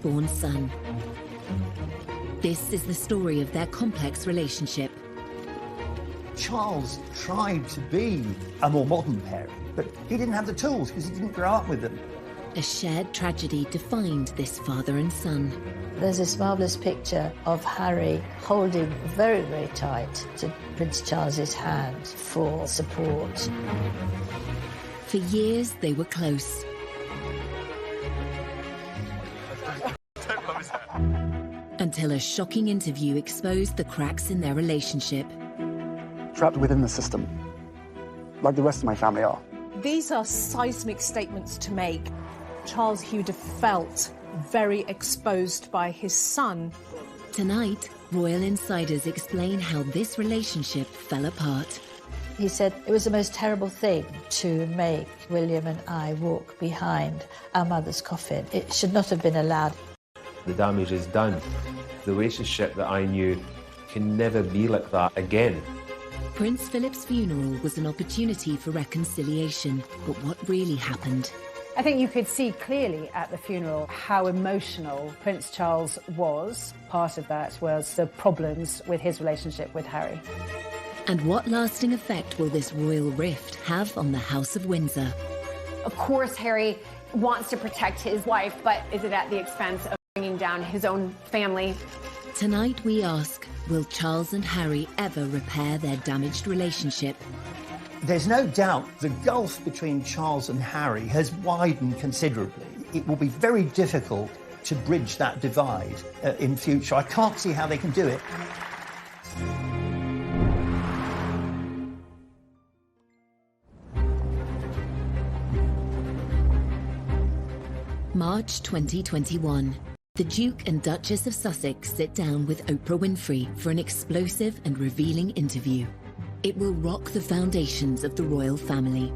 firstborn son. This is the story of their complex relationship. Charles tried to be a more modern parent, but he didn't have the tools because he didn't grow up with them. A shared tragedy defined this father and son. There's this marvellous picture of Harry holding very, very tight to Prince Charles's hand for support. For years, they were close. Until a shocking interview exposed the cracks in their relationship. Trapped within the system, like the rest of my family are. These are seismic statements to make. Charles Hughes felt very exposed by his son. Tonight, royal insiders explain how this relationship fell apart. He said it was the most terrible thing to make William and I walk behind our mother's coffin. It should not have been allowed. The damage is done. The relationship that I knew can never be like that again. Prince Philip's funeral was an opportunity for reconciliation, but what really happened? I think you could see clearly at the funeral how emotional Prince Charles was. Part of that was the problems with his relationship with Harry. And what lasting effect will this royal rift have on the House of Windsor? Of course, Harry wants to protect his wife, but is it at the expense of bringing down his own family? Tonight we ask, will Charles and Harry ever repair their damaged relationship? There's no doubt the gulf between Charles and Harry has widened considerably. It will be very difficult to bridge that divide in future. I can't see how they can do it. March 2021. The Duke and Duchess of Sussex sit down with Oprah Winfrey for an explosive and revealing interview. It will rock the foundations of the royal family.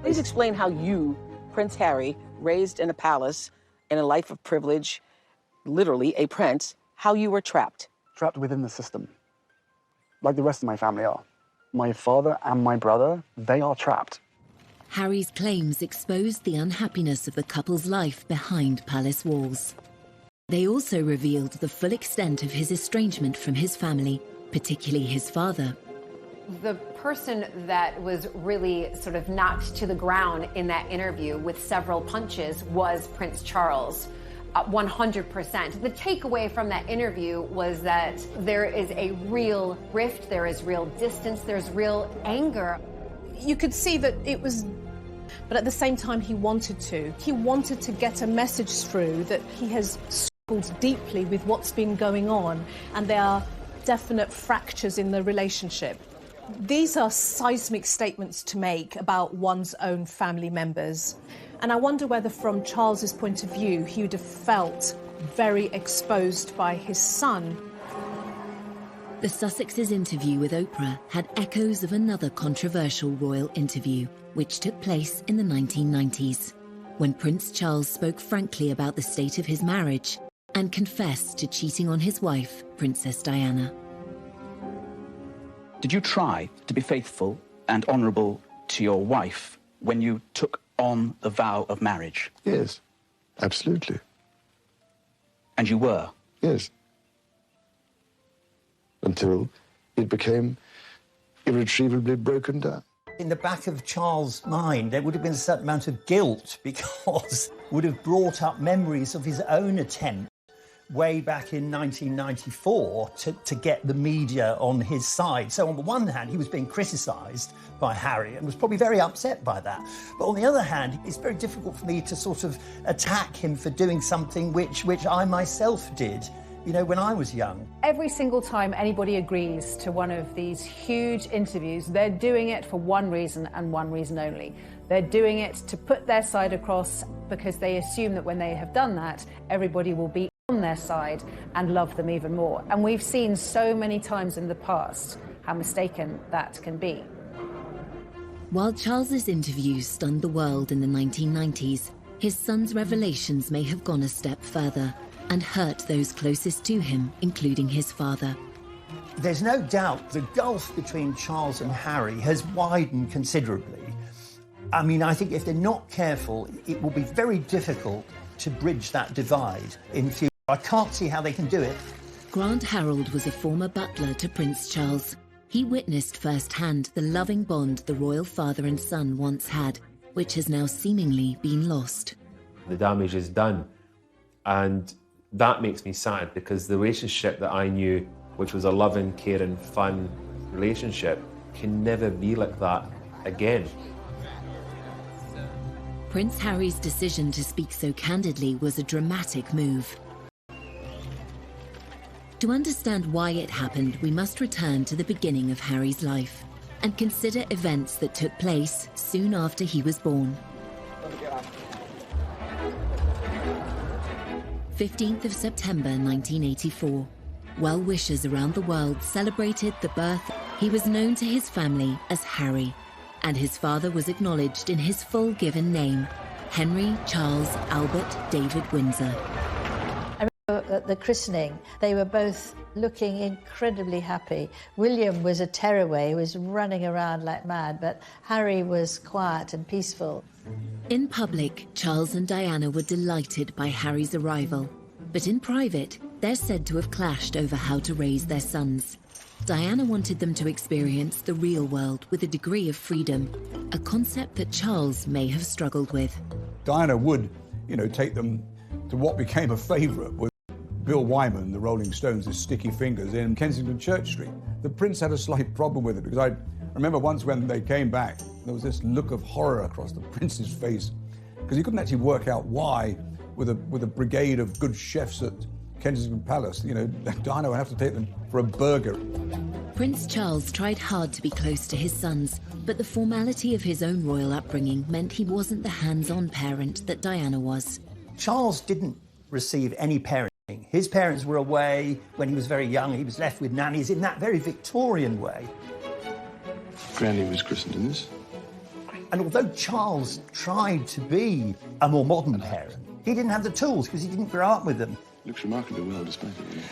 Please explain how you, Prince Harry, raised in a palace, in a life of privilege, literally a prince, how you were trapped. Trapped within the system, like the rest of my family are. My father and my brother, they are trapped. Harry's claims exposed the unhappiness of the couple's life behind palace walls. They also revealed the full extent of his estrangement from his family, particularly his father. The person that was really sort of knocked to the ground in that interview with several punches was Prince Charles. 100%. The takeaway from that interview was that there is a real rift, there is real distance, there's real anger. You could see that it was, but at the same time he wanted to. He wanted to get a message through that he has struggled deeply with what's been going on, and there are definite fractures in the relationship. These are seismic statements to make about one's own family members. And I wonder whether, from Charles's point of view, he would have felt very exposed by his son. The Sussexes' interview with Oprah had echoes of another controversial royal interview, which took place in the 1990s, when Prince Charles spoke frankly about the state of his marriage and confessed to cheating on his wife, Princess Diana. Did you try to be faithful and honourable to your wife when you took on the vow of marriage? Yes, absolutely. And you were? Yes. Until it became irretrievably broken down. In the back of Charles' mind, there would have been a certain amount of guilt because it would have brought up memories of his own attempt way back in 1994 to get the media on his side. So on the one hand, he was being criticised by Harry and was probably very upset by that. But on the other hand, it's very difficult for me to sort of attack him for doing something which I myself did, you know, when I was young. Every single time anybody agrees to one of these huge interviews, they're doing it for one reason and one reason only. They're doing it to put their side across because they assume that when they have done that, everybody will be on their side and love them even more. And we've seen so many times in the past how mistaken that can be. While Charles's interviews stunned the world in the 1990s, his son's revelations may have gone a step further and hurt those closest to him, including his father. There's no doubt the gulf between Charles and Harry has widened considerably. I mean, I think if they're not careful, it will be very difficult to bridge that divide in future. I can't see how they can do it. Grant Harold was a former butler to Prince Charles. He witnessed firsthand the loving bond the royal father and son once had, which has now seemingly been lost. The damage is done, and that makes me sad, because the relationship that I knew, which was a loving, caring, fun relationship, can never be like that again. Prince Harry's decision to speak so candidly was a dramatic move. To understand why it happened, we must return to the beginning of Harry's life and consider events that took place soon after he was born. 15th of September 1984. Well-wishers around the world celebrated the birth. He was known to his family as Harry, and his father was acknowledged in his full given name, Henry Charles Albert David Windsor. At the christening, they were both looking incredibly happy. William was a tearaway, he was running around like mad, but Harry was quiet and peaceful. In public, Charles and Diana were delighted by Harry's arrival. But in private, they're said to have clashed over how to raise their sons. Diana wanted them to experience the real world with a degree of freedom, a concept that Charles may have struggled with. Diana would, take them to what became a favourite with Bill Wyman, the Rolling Stones' Sticky Fingers in Kensington Church Street. The Prince had a slight problem with it, because I remember once when they came back, there was this look of horror across the Prince's face, because he couldn't actually work out why, with a brigade of good chefs at Kensington Palace, Diana would have to take them for a burger. Prince Charles tried hard to be close to his sons, but the formality of his own royal upbringing meant he wasn't the hands-on parent that Diana was. Charles didn't receive any parenting. His parents were away when he was very young. He was left with nannies in that very Victorian way. Granny was christened in this. And although Charles tried to be a more modern parent, he didn't have the tools because he didn't grow up with them. Looks remarkably well despite it.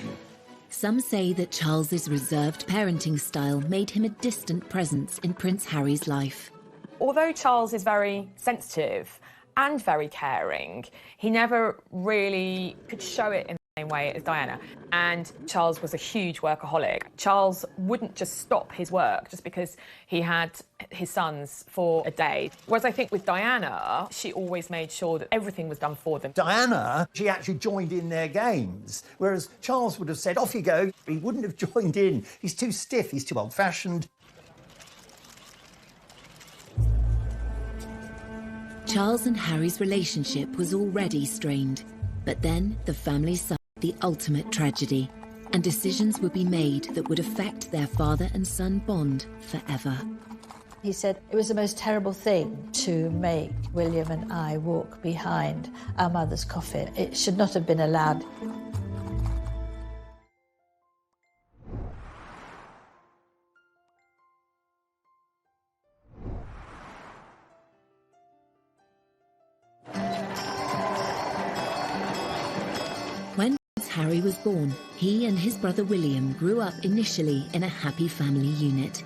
Some say that Charles's reserved parenting style made him a distant presence in Prince Harry's life. Although Charles is very sensitive and very caring, he never really could show it in the same way as Diana. And Charles was a huge workaholic. Charles wouldn't just stop his work just because he had his sons for a day. Whereas I think with Diana, she always made sure that everything was done for them. Diana, she actually joined in their games, whereas Charles would have said, off you go. He wouldn't have joined in. He's too stiff, he's too old-fashioned. Charles and Harry's relationship was already strained, but then the family suffered the ultimate tragedy, and decisions would be made that would affect their father and son bond forever. He said it was the most terrible thing to make William and I walk behind our mother's coffin. It should not have been allowed. When Prince Harry was born, he and his brother William grew up initially in a happy family unit.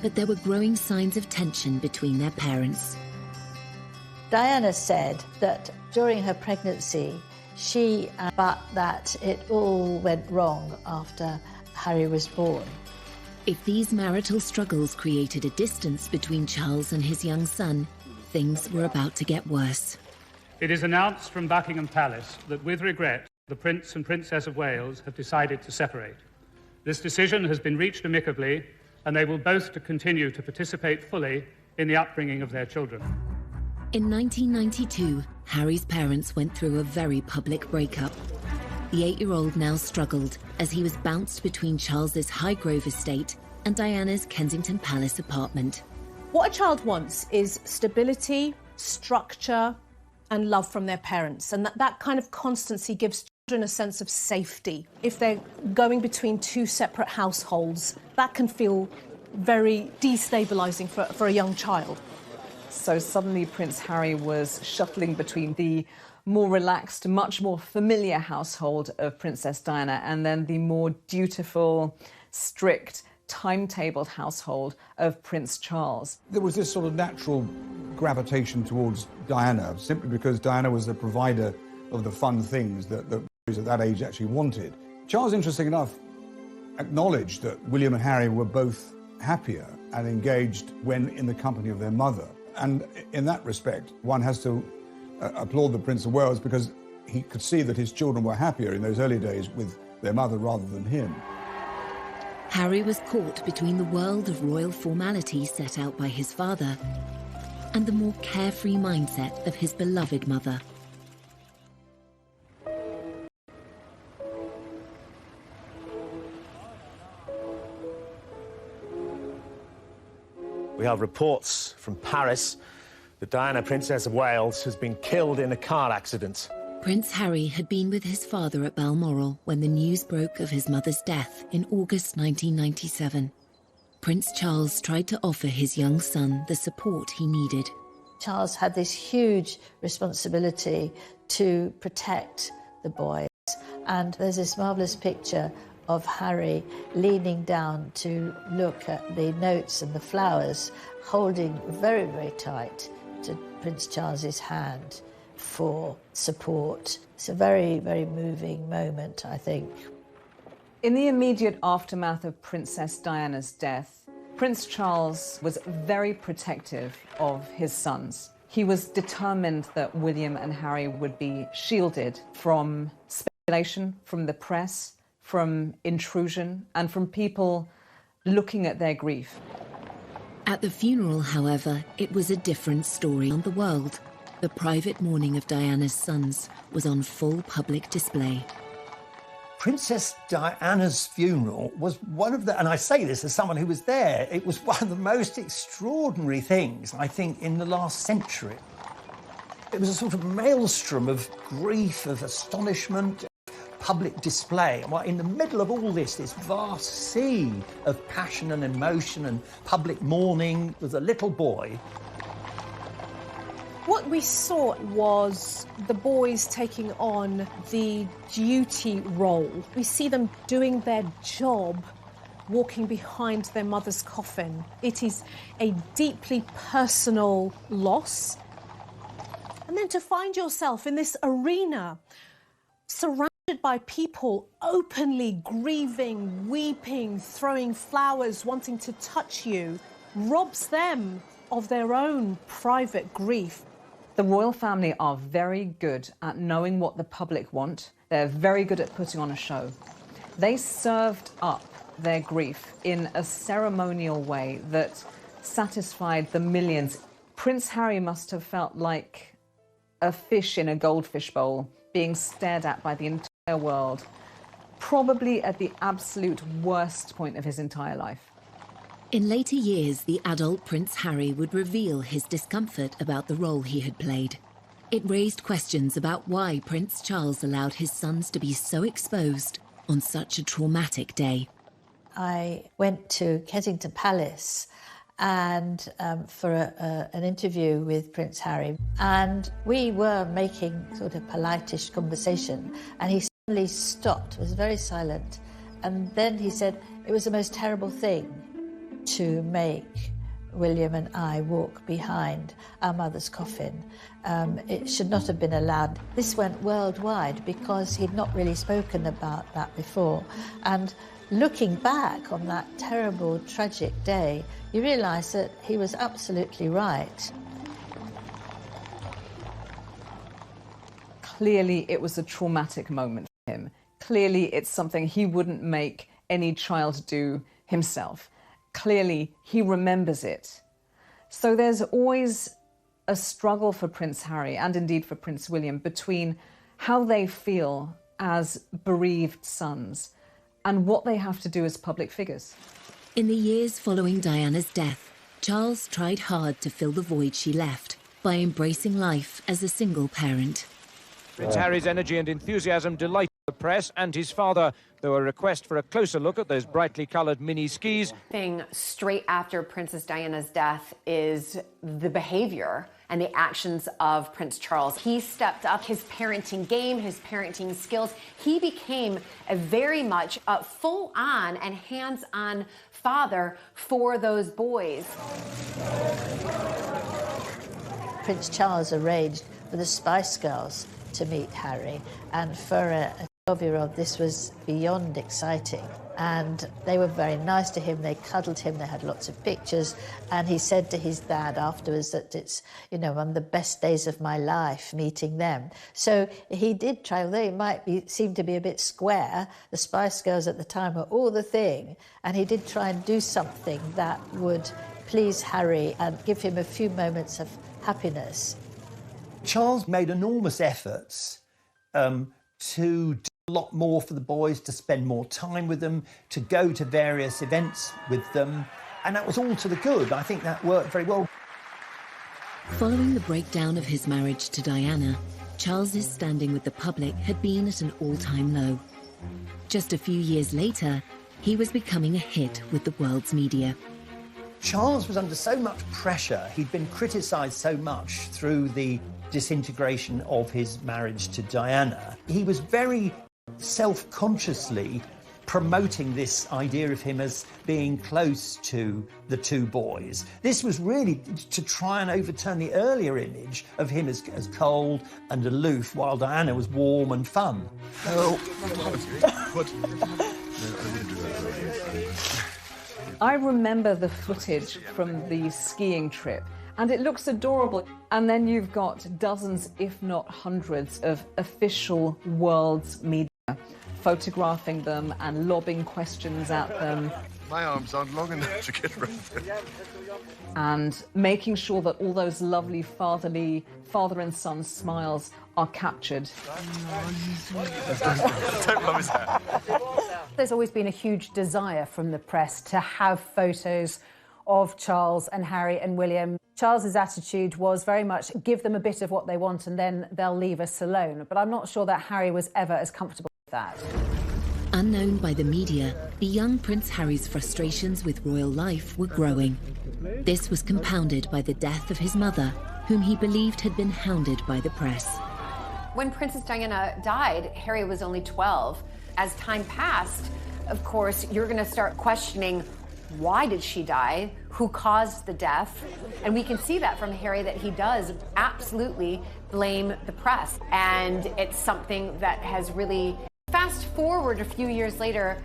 But there were growing signs of tension between their parents. Diana said that during her pregnancy, but that it all went wrong after Harry was born. If these marital struggles created a distance between Charles and his young son, things were about to get worse. It is announced from Buckingham Palace that, with regret, the Prince and Princess of Wales have decided to separate. This decision has been reached amicably, and they will both continue to participate fully in the upbringing of their children. In 1992, Harry's parents went through a very public breakup. The 8-year-old now struggled as he was bounced between Charles's Highgrove estate and Diana's Kensington Palace apartment. What a child wants is stability, structure, and love from their parents, and that kind of constancy gives children a sense of safety. If they're going between two separate households, that can feel very destabilising for a young child. So suddenly Prince Harry was shuttling between the more relaxed, much more familiar household of Princess Diana and then the more dutiful, strict, timetabled household of Prince Charles. There was this sort of natural gravitation towards Diana, simply because Diana was the provider of the fun things that boys at that age actually wanted. Charles, interesting enough, acknowledged that William and Harry were both happier and engaged when in the company of their mother. And in that respect, one has to applaud the Prince of Wales, because he could see that his children were happier in those early days with their mother rather than him. Harry was caught between the world of royal formality set out by his father and the more carefree mindset of his beloved mother. We have reports from Paris that Diana, Princess of Wales, has been killed in a car accident. Prince Harry had been with his father at Balmoral when the news broke of his mother's death in August 1997. Prince Charles tried to offer his young son the support he needed. Charles had this huge responsibility to protect the boys, and there's this marvellous picture of Harry leaning down to look at the notes and the flowers, holding very, very tight to Prince Charles's hand for support. It's a very, very moving moment, I think. In the immediate aftermath of Princess Diana's death, Prince Charles was very protective of his sons. He was determined that William and Harry would be shielded from speculation, from the press, from intrusion, and from people looking at their grief. At the funeral, however, it was a different story on the world. The private mourning of Diana's sons was on full public display. Princess Diana's funeral was one of the, and I say this as someone who was there, it was one of the most extraordinary things, I think, in the last century. It was a sort of maelstrom of grief, of astonishment, public display. Well, in the middle of all this vast sea of passion and emotion and public mourning, was a little boy. What we saw was the boys taking on the duty role. We see them doing their job, walking behind their mother's coffin. It is a deeply personal loss. And then to find yourself in this arena, surrounded by people openly grieving, weeping, throwing flowers, wanting to touch you, robs them of their own private grief. The royal family are very good at knowing what the public want. They're very good at putting on a show. They served up their grief in a ceremonial way that satisfied the millions. Prince Harry must have felt like a fish in a goldfish bowl, being stared at by the entire world, probably at the absolute worst point of his entire life. In later years, the adult Prince Harry would reveal his discomfort about the role he had played. It raised questions about why Prince Charles allowed his sons to be so exposed on such a traumatic day. I went to Kensington Palace and for an interview with Prince Harry, and we were making sort of polite-ish conversation, and he suddenly stopped, was very silent, and then he said, "It was the most terrible thing to make William and I walk behind our mother's coffin. It should not have been allowed." This went worldwide because he'd not really spoken about that before. And looking back on that terrible, tragic day, you realise that he was absolutely right. Clearly, it was a traumatic moment for him. Clearly, it's something he wouldn't make any child do himself. Clearly, he remembers it. So there's always a struggle for Prince Harry, and indeed for Prince William, between how they feel as bereaved sons and what they have to do as public figures. In the years following Diana's death, Charles tried hard to fill the void she left by embracing life as a single parent. Prince Harry's energy and enthusiasm delighted the press and his father, though a request for a closer look at those brightly coloured mini skis. Thing straight after Princess Diana's death is the behaviour and the actions of Prince Charles. He stepped up his parenting game, his parenting skills. He became a very much full-on and hands-on father for those boys. Prince Charles arranged for the Spice Girls to meet Harry, and for a 12-year-old this was beyond exciting. And they were very nice to him, they cuddled him, they had lots of pictures, and he said to his dad afterwards that it's, you know, one of the best days of my life meeting them. So he did try, although he might seem to be a bit square, the Spice Girls at the time were all the thing, and he did try and do something that would please Harry and give him a few moments of happiness. Charles made enormous efforts to do a lot more for the boys, to spend more time with them, to go to various events with them, and that was all to the good. I think that worked very well. Following the breakdown of his marriage to Diana, Charles's standing with the public had been at an all-time low. Just a few years later, he was becoming a hit with the world's media. Charles was under so much pressure. He'd been criticised so much through the disintegration of his marriage to Diana. He was very self-consciously promoting this idea of him as being close to the two boys. This was really to try and overturn the earlier image of him as cold and aloof, while Diana was warm and fun. Oh. What? No, I wouldn't do that. I remember the footage from the skiing trip, and it looks adorable. And then you've got dozens, if not hundreds, of official world's media photographing them and lobbing questions at them. My arms aren't long enough to get around there. And making sure that all those lovely father and son smiles are captured. Don't promise that. There's always been a huge desire from the press to have photos of Charles and Harry and William. Charles's attitude was very much give them a bit of what they want and then they'll leave us alone. But I'm not sure that Harry was ever as comfortable with that. Unknown by the media, the young Prince Harry's frustrations with royal life were growing. This was compounded by the death of his mother, whom he believed had been hounded by the press. When Princess Diana died, Harry was only 12. As time passed, of course, you're going to start questioning, why did she die? Who caused the death? And we can see that from Harry, that he does absolutely blame the press. And it's something that has really, fast forward a few years later,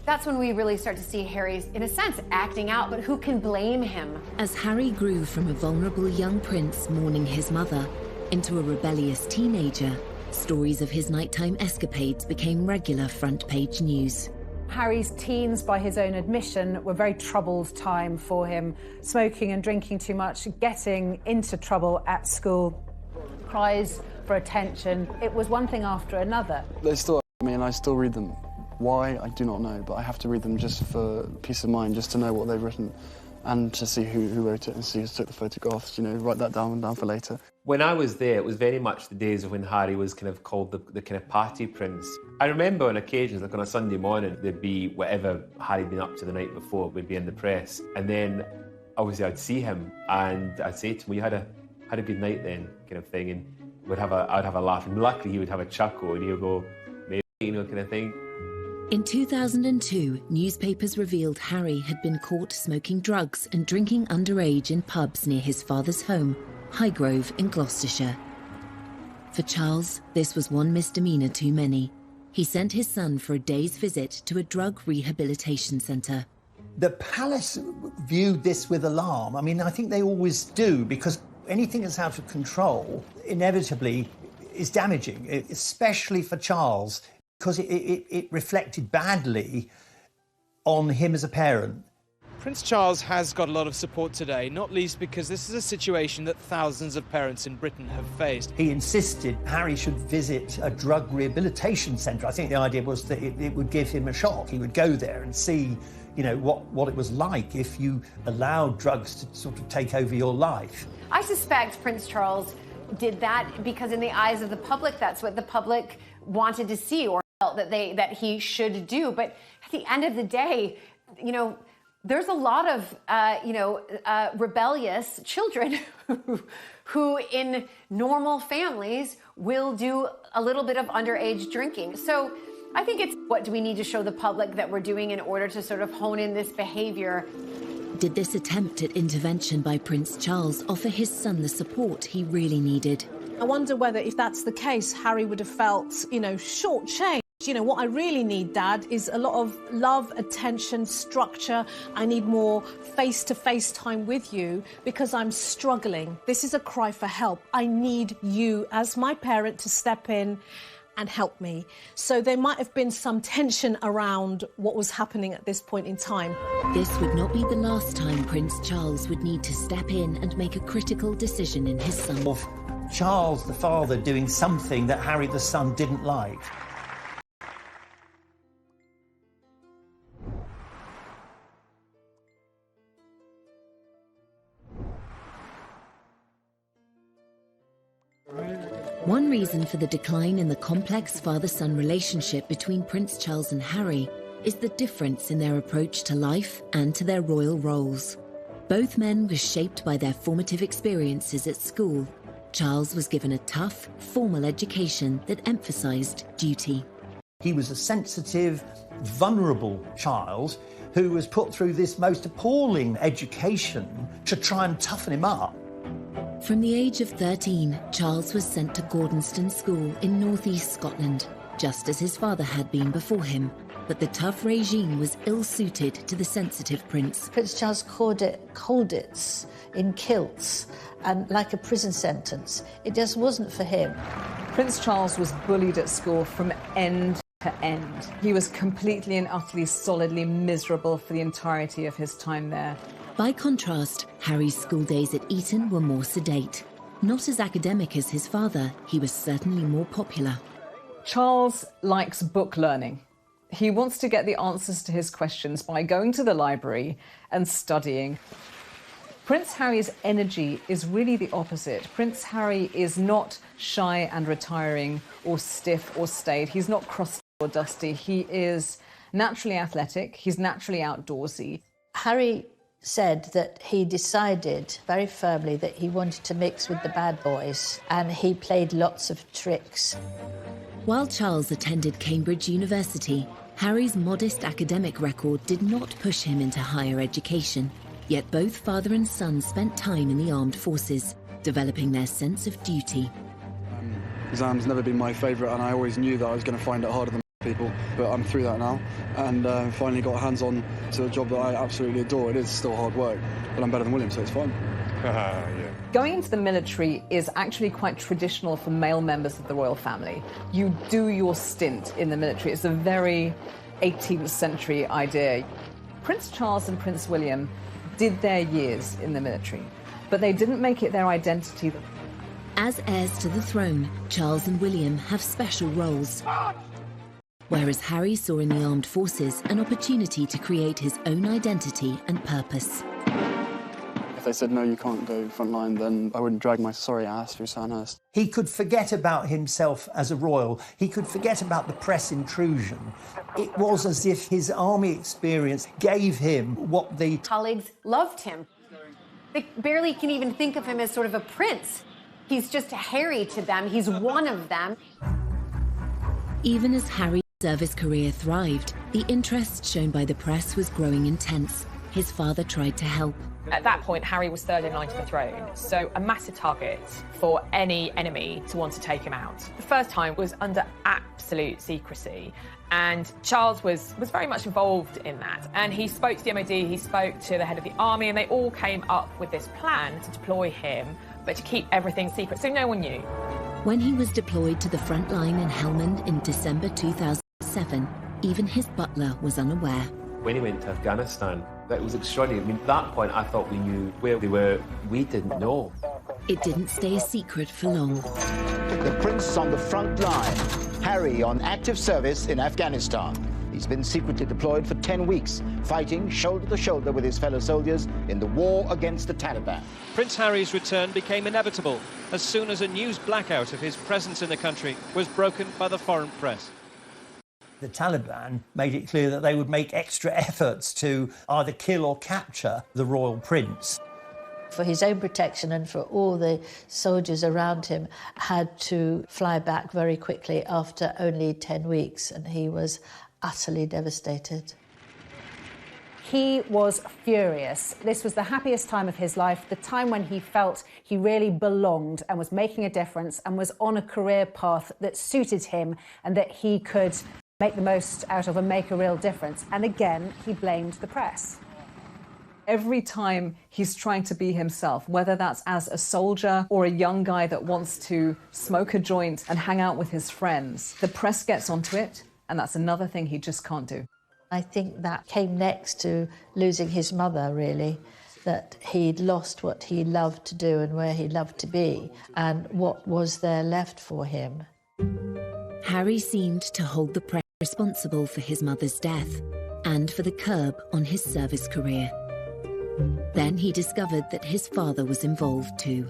that's when we really start to see Harry, in a sense, acting out, but who can blame him? As Harry grew from a vulnerable young prince mourning his mother into a rebellious teenager, stories of his nighttime escapades became regular front-page news. Harry's teens, by his own admission, were a very troubled time for him. Smoking and drinking too much, getting into trouble at school, cries for attention. It was one thing after another. They still me and I still read them. Why, I do not know, but I have to read them just for peace of mind, just to know what they've written and to see who wrote it and see who took the photographs, you know, write that down for later. When I was there, it was very much the days of when Harry was kind of called the kind of party prince. I remember on occasions, like on a Sunday morning, there'd be whatever Harry'd been up to the night before would be in the press. And then, obviously, I'd see him and I'd say to him, well, you had a good night then, kind of thing. And I'd have a laugh. And luckily, he would have a chuckle and he would go, maybe, you know, kind of thing. In 2002, newspapers revealed Harry had been caught smoking drugs and drinking underage in pubs near his father's home, Highgrove in Gloucestershire. For Charles, this was one misdemeanour too many. He sent his son for a day's visit to a drug rehabilitation centre. The palace viewed this with alarm. I mean, I think they always do, because anything that's out of control inevitably is damaging, especially for Charles, because it reflected badly on him as a parent. Prince Charles has got a lot of support today, not least because this is a situation that thousands of parents in Britain have faced. He insisted Harry should visit a drug rehabilitation centre. I think the idea was that it would give him a shock. He would go there and see, you know, what it was like if you allowed drugs to sort of take over your life. I suspect Prince Charles did that because in the eyes of the public, that's what the public wanted to see or felt that he should do. But at the end of the day, you know, there's a lot of, rebellious children who in normal families will do a little bit of underage drinking. So I think it's what do we need to show the public that we're doing in order to sort of hone in this behavior. Did this attempt at intervention by Prince Charles offer his son the support he really needed? I wonder whether, if that's the case, Harry would have felt, shortchanged. What I really need, Dad, is a lot of love, attention, structure. I need more face-to-face time with you because I'm struggling. This is a cry for help. I need you as my parent to step in and help me. So there might have been some tension around what was happening at this point in time. This would not be the last time Prince Charles would need to step in and make a critical decision in his son. Of Charles, the father, doing something that Harry, the son, didn't like. One reason for the decline in the complex father-son relationship between Prince Charles and Harry is the difference in their approach to life and to their royal roles. Both men were shaped by their formative experiences at school. Charles was given a tough, formal education that emphasized duty. He was a sensitive, vulnerable child who was put through this most appalling education to try and toughen him up. From the age of 13, Charles was sent to Gordonston School in northeast Scotland, just as his father had been before him. But the tough regime was ill-suited to the sensitive prince. Prince Charles called it Colditz in kilts, and like a prison sentence. It just wasn't for him. Prince Charles was bullied at school from end to end. He was completely and utterly, solidly miserable for the entirety of his time there. By contrast, Harry's school days at Eton were more sedate. Not as academic as his father, he was certainly more popular. Charles likes book learning. He wants to get the answers to his questions by going to the library and studying. Prince Harry's energy is really the opposite. Prince Harry is not shy and retiring or stiff or staid. He's not crusty or dusty. He is naturally athletic. He's naturally outdoorsy. Harry said that he decided very firmly that he wanted to mix with the bad boys, and he played lots of tricks. While Charles attended Cambridge University, Harry's modest academic record did not push him into higher education. Yet both father and son spent time in the armed forces, developing their sense of duty. Exams never been my favourite, and I always knew that I was going to find it harder than people, but I'm through that now, and finally got hands-on to a job that I absolutely adore. It is still hard work, but I'm better than William, so it's fine. Yeah. Going into the military is actually quite traditional for male members of the royal family. You do your stint in the military. It's a very 18th century idea. Prince Charles and Prince William did their years in the military, but they didn't make it their identity. As heirs to the throne, Charles and William have special roles. Whereas Harry saw in the armed forces an opportunity to create his own identity and purpose. If they said, no, you can't go frontline, then I wouldn't drag my sorry ass through Sandhurst. He could forget about himself as a royal. He could forget about the press intrusion. It was as if his army experience gave him what the colleagues loved him. They barely can even think of him as sort of a prince. He's just Harry to them. He's one of them. Even as Harry's service career thrived, the interest shown by the press was growing intense. His father tried to help. At that point, Harry was third in line to the throne, so a massive target for any enemy to want to take him out. The first time was under absolute secrecy, and Charles was very much involved in that. And he spoke to the MOD, he spoke to the head of the army, and they all came up with this plan to deploy him, but to keep everything secret, so no one knew. When he was deployed to the front line in Helmand in December 2007, even his butler was unaware. When he went to Afghanistan, that was extraordinary. I mean, at that point, I thought we knew where they were. We didn't know. It didn't stay a secret for long. The prince on the front line, Harry on active service in Afghanistan. He's been secretly deployed for 10 weeks, fighting shoulder to shoulder with his fellow soldiers in the war against the Taliban. Prince Harry's return became inevitable as soon as a news blackout of his presence in the country was broken by the foreign press. The Taliban made it clear that they would make extra efforts to either kill or capture the royal prince. For his own protection and for all the soldiers around him, had to fly back very quickly after only 10 weeks, and he was utterly devastated. He was furious. This was the happiest time of his life, the time when he felt he really belonged and was making a difference and was on a career path that suited him and that he could make the most out of and make a real difference. And again, he blamed the press. Every time he's trying to be himself, whether that's as a soldier or a young guy that wants to smoke a joint and hang out with his friends, the press gets onto it, and that's another thing he just can't do. I think that came next to losing his mother, really, that he'd lost what he loved to do and where he loved to be, and what was there left for him. Harry seemed to hold the press responsible for his mother's death and for the curb on his service career. Then he discovered that his father was involved too.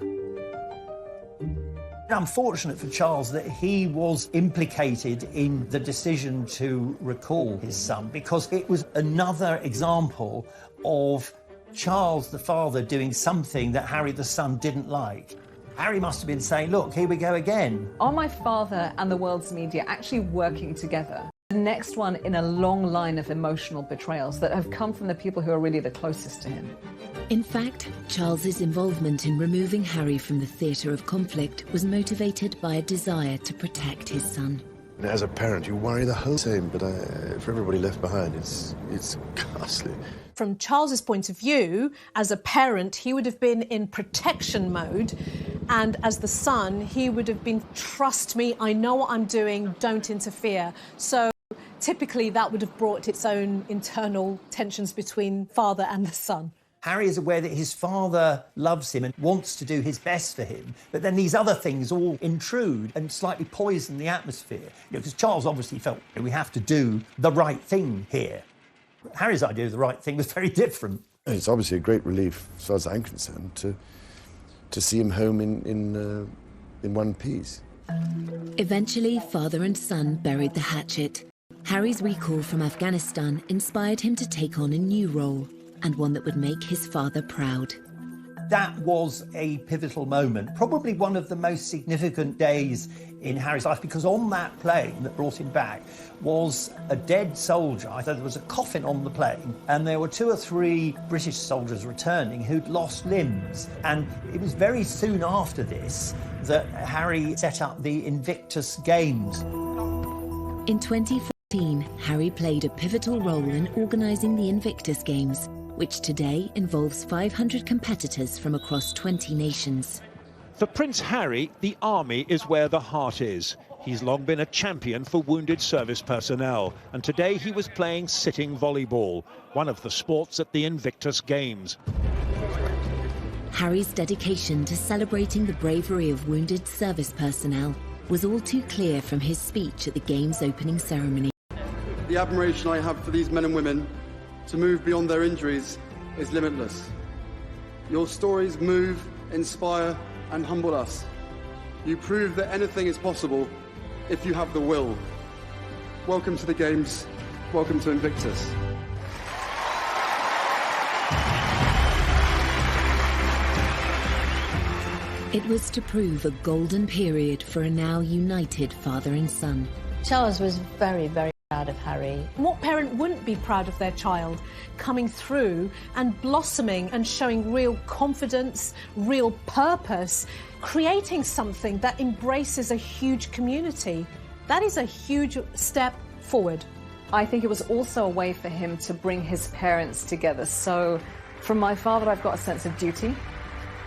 Unfortunate for Charles that he was implicated in the decision to recall his son, because it was another example of Charles the father doing something that Harry the son didn't like. Harry must have been saying, look, here we go again. Are my father and the world's media actually working together? The next one in a long line of emotional betrayals that have come from the people who are really the closest to him. In fact, Charles's involvement in removing Harry from the theatre of conflict was motivated by a desire to protect his son. As a parent, you worry the whole time, but for everybody left behind, it's ghastly. From Charles's point of view, as a parent, he would have been in protection mode, and as the son, he would have been, trust me, I know what I'm doing, don't interfere. So typically that would have brought its own internal tensions between father and the son. Harry is aware that his father loves him and wants to do his best for him, but then these other things all intrude and slightly poison the atmosphere. Because Charles obviously felt we have to do the right thing here. Harry's idea of the right thing was very different. It's obviously a great relief, as far as I'm concerned, to see him home in one piece. Eventually, father and son buried the hatchet. Harry's recall from Afghanistan inspired him to take on a new role, and one that would make his father proud. That was a pivotal moment, probably one of the most significant days in Harry's life, because on that plane that brought him back was a dead soldier. I thought there was a coffin on the plane, and there were 2 or 3 British soldiers returning who'd lost limbs. And it was very soon after this that Harry set up the Invictus Games. In 2014, Harry played a pivotal role in organising the Invictus Games, which today involves 500 competitors from across 20 nations. For Prince Harry, the army is where the heart is. He's long been a champion for wounded service personnel, and today he was playing sitting volleyball, one of the sports at the Invictus Games. Harry's dedication to celebrating the bravery of wounded service personnel was all too clear from his speech at the Games opening ceremony. The admiration I have for these men and women to move beyond their injuries is limitless. Your stories move, inspire, and humble us. You prove that anything is possible if you have the will. Welcome to the Games. Welcome to Invictus. It was to prove a golden period for a now united father and son. Charles was very, very proud of Harry. What parent wouldn't be proud of their child coming through and blossoming and showing real confidence, real purpose, creating something that embraces a huge community? That is a huge step forward. I think it was also a way for him to bring his parents together. So from my father, I've got a sense of duty,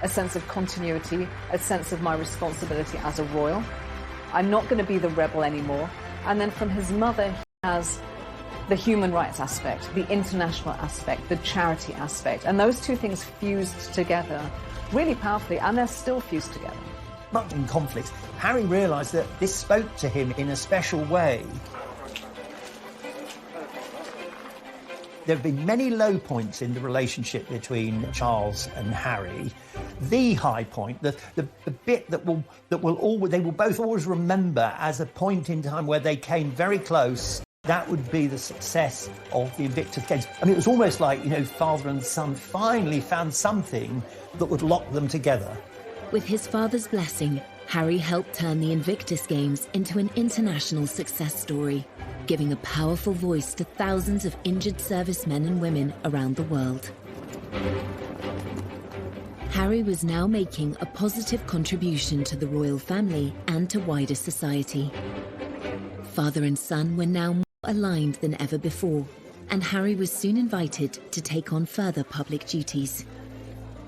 a sense of continuity, a sense of my responsibility as a royal. I'm not going to be the rebel anymore. And then from his mother, he has the human rights aspect, the international aspect, the charity aspect. And those two things fused together really powerfully, and they're still fused together. Much in conflicts, Harry realised that this spoke to him in a special way. There have been many low points in the relationship between Charles and Harry. The high point, the bit they will both always remember as a point in time where they came very close. That would be the success of the Invictus Games. I mean, it was almost like, father and son finally found something that would lock them together. With his father's blessing, Harry helped turn the Invictus Games into an international success story, giving a powerful voice to thousands of injured servicemen and women around the world. Harry was now making a positive contribution to the royal family and to wider society. Father and son were now more aligned than ever before, and Harry was soon invited to take on further public duties.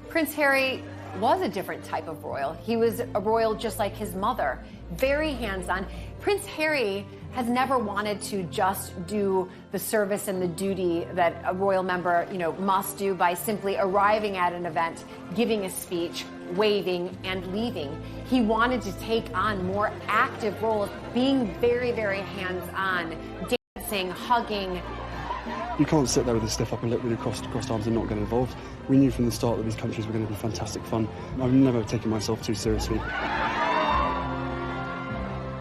Prince Harry was a different type of royal. He was a royal just like his mother, very hands-on. Prince Harry has never wanted to just do the service and the duty that a royal member, must do by simply arriving at an event, giving a speech, waving, and leaving. He wanted to take on more active roles, being very, very hands-on, dancing, hugging. You can't sit there with a stiff upper lip with your crossed arms and not get involved. We knew from the start that these countries were going to be fantastic fun. I've never taken myself too seriously.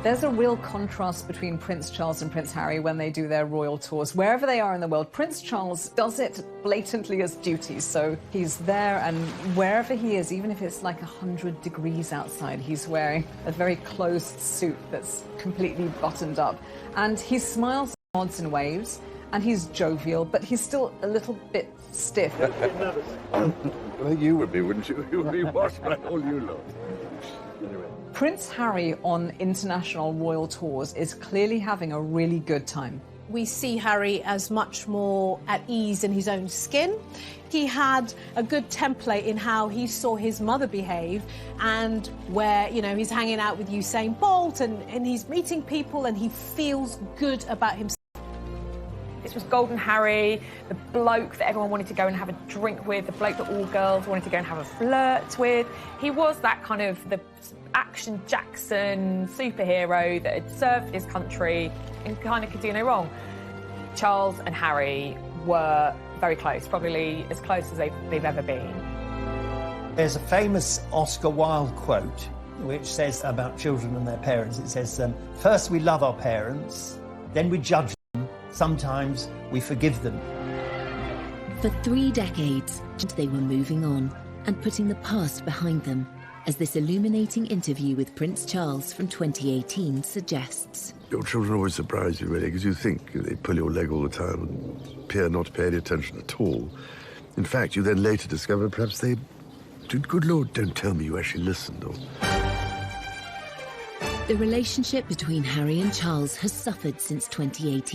There's a real contrast between Prince Charles and Prince Harry when they do their royal tours. Wherever they are in the world, Prince Charles does it blatantly as duty. So he's there, and wherever he is, even if it's like 100 degrees outside, he's wearing a very closed suit that's completely buttoned up. And he smiles, nods and waves, and he's jovial, but he's still a little bit stiff. Well, you would be, wouldn't you? You would be watched by all you lot. Anyway. Prince Harry on international royal tours is clearly having a really good time. We see Harry as much more at ease in his own skin. He had a good template in how he saw his mother behave, and where, he's hanging out with Usain Bolt and he's meeting people and he feels good about himself. This was Golden Harry, the bloke that everyone wanted to go and have a drink with, the bloke that all girls wanted to go and have a flirt with. He was that kind of the action Jackson superhero that had served his country and kind of could do no wrong. Charles and Harry were very close, probably as close as they've ever been. There's a famous Oscar Wilde quote which says about children and their parents. It says, first we love our parents, then we judge them, sometimes we forgive them. For 3 decades, they were moving on and putting the past behind them, as this illuminating interview with Prince Charles from 2018 suggests. Your children always surprise you, really, because you think they pull your leg all the time and appear not to pay any attention at all. In fact, you then later discover perhaps they did, good Lord, don't tell me you actually listened. Or... The relationship between Harry and Charles has suffered since 2018.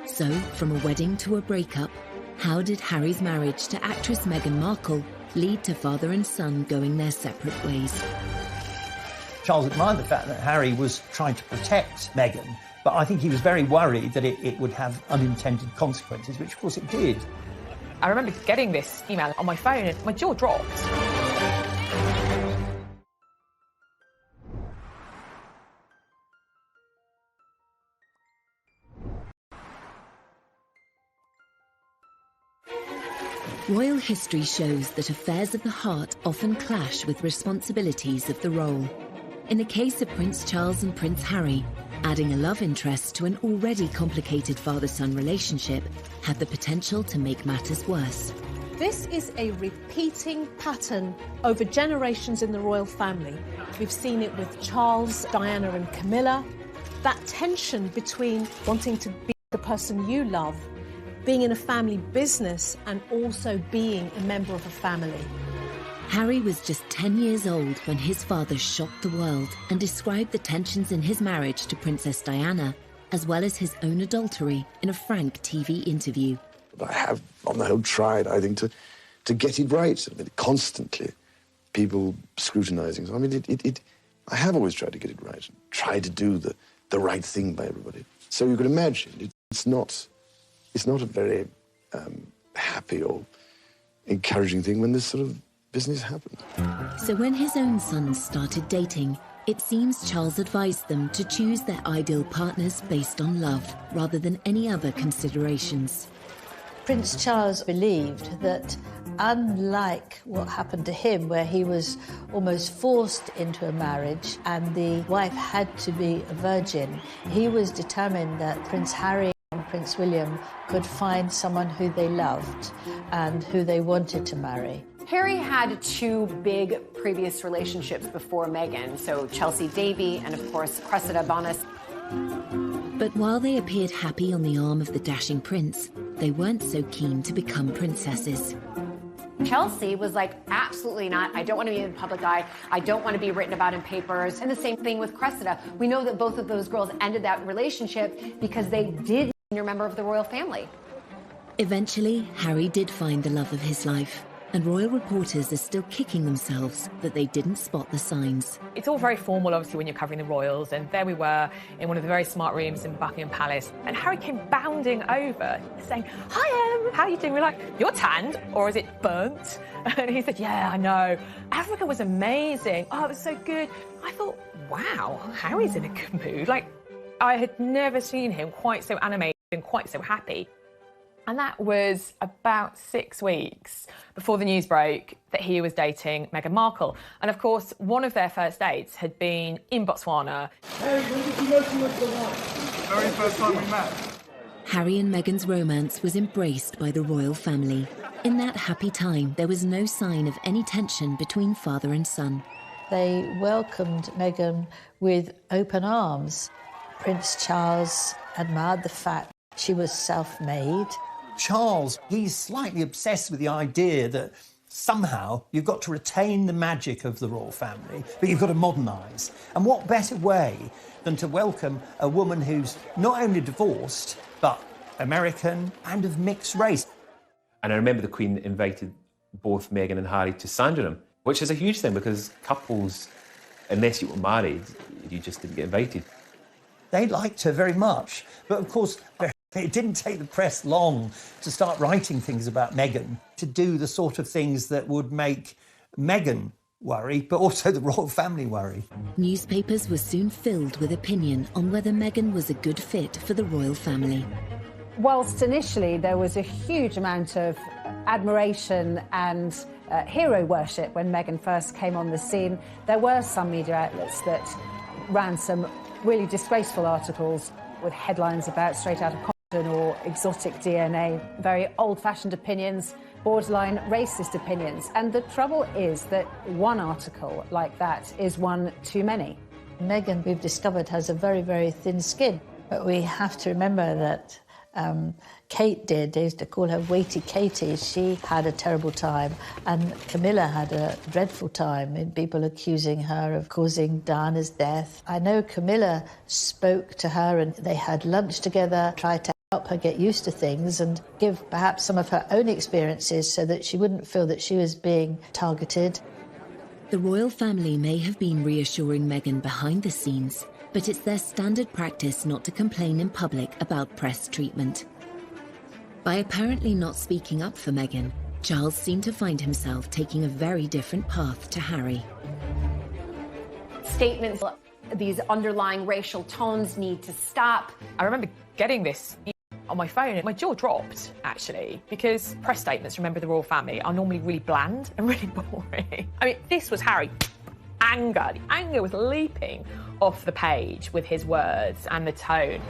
So, from a wedding to a breakup, how did Harry's marriage to actress Meghan Markle lead to father and son going their separate ways? Charles admired the fact that Harry was trying to protect Meghan, but I think he was very worried that it would have unintended consequences, which of course it did. I remember getting this email on my phone and my jaw dropped. Royal history shows that affairs of the heart often clash with responsibilities of the role. In the case of Prince Charles and Prince Harry, adding a love interest to an already complicated father-son relationship had the potential to make matters worse. This is a repeating pattern over generations in the royal family. We've seen it with Charles, Diana and Camilla. That tension between wanting to be the person you love, being in a family business and also being a member of a family. Harry was just 10 years old when his father shocked the world and described the tensions in his marriage to Princess Diana, as well as his own adultery, in a frank TV interview. I have, on the whole, tried, I think, to get it right. I mean, constantly, people scrutinising. So, I mean, I have always tried to get it right, and try to do the right thing by everybody. So you can imagine, it's not a very happy or encouraging thing when this sort of business happened. So when his own sons started dating, it seems Charles advised them to choose their ideal partners based on love, rather than any other considerations. Prince Charles believed that, unlike what happened to him, where he was almost forced into a marriage and the wife had to be a virgin, he was determined that Prince Harry Prince William could find someone who they loved and who they wanted to marry. Harry had two big previous relationships before Meghan, so Chelsea Davy and, of course, Cressida Bonas. But while they appeared happy on the arm of the dashing prince, they weren't so keen to become princesses. Chelsea was like, absolutely not. I don't want to be in the public eye. I don't want to be written about in papers. And the same thing with Cressida. We know that both of those girls ended that relationship because they did a member of the royal family. Eventually, Harry did find the love of his life, and royal reporters are still kicking themselves that they didn't spot the signs. It's all very formal, obviously, when you're covering the royals, and there we were in one of the very smart rooms in Buckingham Palace, and Harry came bounding over, saying, "Hi, Em, how are you doing?" We're like, "You're tanned, or is it burnt?" And he said, "Yeah, I know. Africa was amazing. Oh, it was so good." I thought, wow, Harry's in a good mood. Like, I had never seen him quite so animated and quite so happy. And that was about 6 weeks before the news broke that he was dating Meghan Markle. And of course, one of their first dates had been in Botswana. Hey, when did you know she was the one? Very first time we met. Harry and Meghan's romance was embraced by the royal family. In that happy time, there was no sign of any tension between father and son. They welcomed Meghan with open arms. Prince Charles admired the fact she was self-made. Charles, he's slightly obsessed with the idea that somehow you've got to retain the magic of the royal family, but you've got to modernise. And what better way than to welcome a woman who's not only divorced, but American and of mixed race. And I remember the Queen invited both Meghan and Harry to Sandringham, which is a huge thing because couples, unless you were married, you just didn't get invited. They liked her very much, but of course, it didn't take the press long to start writing things about Meghan, to do the sort of things that would make Meghan worry, but also the royal family worry. Newspapers were soon filled with opinion on whether Meghan was a good fit for the royal family. Whilst initially there was a huge amount of admiration and hero worship when Meghan first came on the scene, there were some media outlets that ran some really disgraceful articles with headlines about Straight Outta Compton or exotic DNA, very old-fashioned opinions, borderline racist opinions. And the trouble is that one article like that is one too many. Meghan, we've discovered, has a very, very thin skin. But we have to remember that Kate did. They used to call her Weighty Katie. She had a terrible time. And Camilla had a dreadful time in people accusing her of causing Diana's death. I know Camilla spoke to her and they had lunch together, tried to help her get used to things and give perhaps some of her own experiences so that she wouldn't feel that she was being targeted. The royal family may have been reassuring Meghan behind the scenes, but it's their standard practice not to complain in public about press treatment. By apparently not speaking up for Meghan, Charles seemed to find himself taking a very different path to Harry. Statements, these underlying racial tones need to stop. I remember getting this on my phone and my jaw dropped, actually, because press statements from members of the royal family are normally really bland and really boring. I mean, this was Harry. Anger. The anger was leaping off the page with his words and the tone.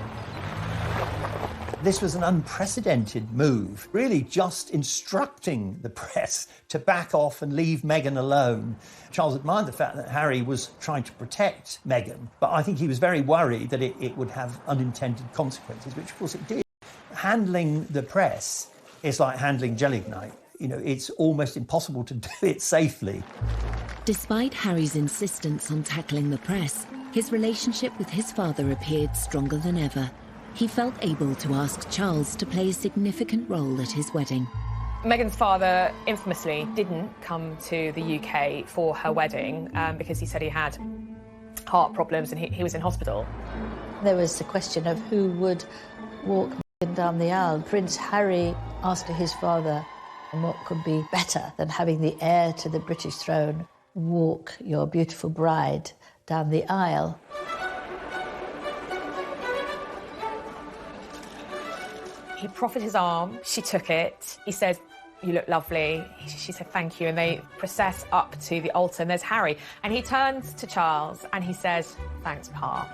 This was an unprecedented move, really just instructing the press to back off and leave Meghan alone. Charles admired the fact that Harry was trying to protect Meghan, but I think he was very worried that it would have unintended consequences, which of course it did. Handling the press is like handling gelignite. You know, it's almost impossible to do it safely. Despite Harry's insistence on tackling the press, his relationship with his father appeared stronger than ever. He felt able to ask Charles to play a significant role at his wedding. Meghan's father infamously didn't come to the UK for her wedding because he said he had heart problems and he was in hospital. There was the question of who would walk Meghan down the aisle. Prince Harry asked his father, and what could be better than having the heir to the British throne walk your beautiful bride down the aisle? He proffered his arm, she took it. He said, "You look lovely." She said, "Thank you." And they process up to the altar and there's Harry. And he turns to Charles and he says, "Thanks, Pa."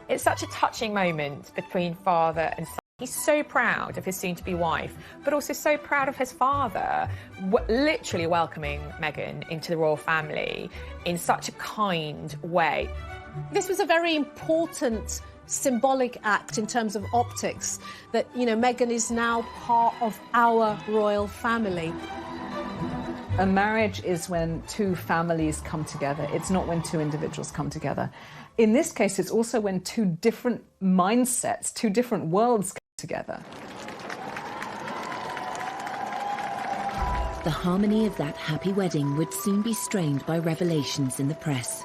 It's such a touching moment between father and son. He's so proud of his soon-to-be wife, but also so proud of his father, literally welcoming Meghan into the royal family in such a kind way. This was a very important symbolic act in terms of optics, that, you know, Meghan is now part of our royal family. A marriage is when two families come together. It's not when two individuals come together. In this case, it's also when two different mindsets, two different worlds come together. The harmony of that happy wedding would soon be strained by revelations in the press.